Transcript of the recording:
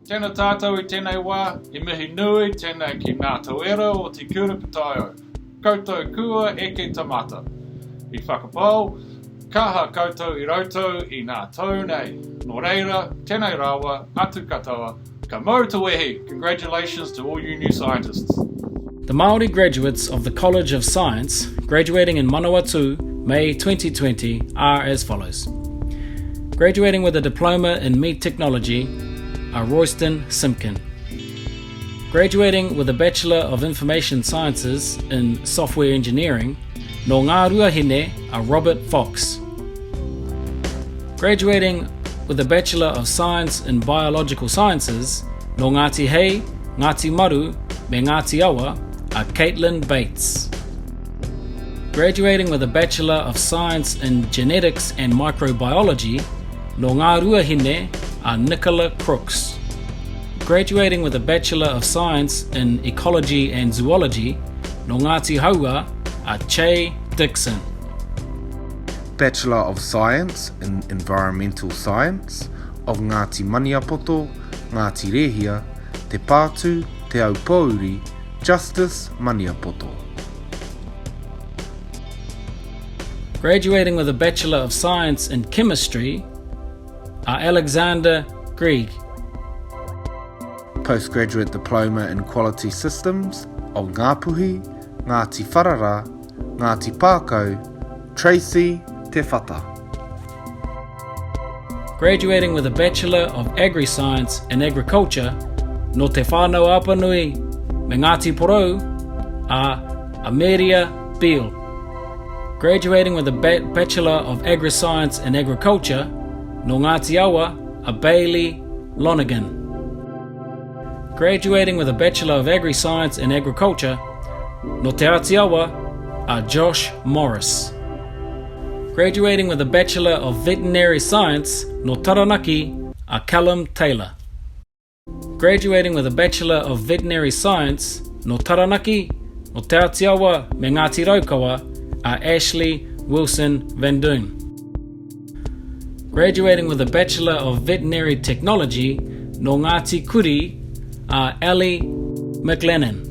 Tēnā tātou I tēnei wā, I mihi nui tēnei ki ngā tauera o te kurapataio. Koutou kua e ke taumata. I whakapau, kaha koutou I rautou I ngā tau nei. Nō reira, tēnei rawa, atu katoa, ka mau te wehi. Congratulations to all you new scientists. The Māori graduates of the College of Science graduating in Manawatū, May 2020 are as follows. Graduating with a diploma in meat technology are Royston Simpkin. Graduating with a Bachelor of Information Sciences in Software Engineering, no ngā ruahine are Robert Fox. Graduating with a Bachelor of Science in Biological Sciences, no Ngāti Hei, Ngāti Maru, me Ngāti Awa are Caitlin Bates. Graduating with a Bachelor of Science in Genetics and Microbiology, no ngā ruahine are Nicola Crooks. Graduating with a Bachelor of Science in Ecology and Zoology, no Ngāti Haua are Che Dixon. Bachelor of Science in Environmental Science of Ngāti Maniapoto, Ngāti Rehia, Te Pātū, Te Aupauri, Justice Maniapoto. Graduating with a Bachelor of Science in Chemistry are Alexander Grieg. Postgraduate Diploma in Quality Systems of Ngāpuhi, Ngāti Wharara, Ngāti Pākau, Tracy Te Whata. Graduating with a Bachelor of Agri-Science and Agriculture, no te whānau apanui, me Ngāti Porou, are Ameria Beale. Graduating with a Bachelor of Agri-Science and Agriculture, no Ngāti Awa, are Bailey Lonergan. Graduating with a Bachelor of Agri-Science and Agriculture, no Te Ātiawa, are Josh Morris. Graduating with a Bachelor of Veterinary Science, no Taranaki, are Callum Taylor. Graduating with a Bachelor of Veterinary Science, no Taranaki, no Te Ātiawa, me Ngāti Raukawa, are Ashley Wilson Van Doon. Graduating with a Bachelor of Veterinary Technology, no Ngāti Kuri, are Ali McLennan.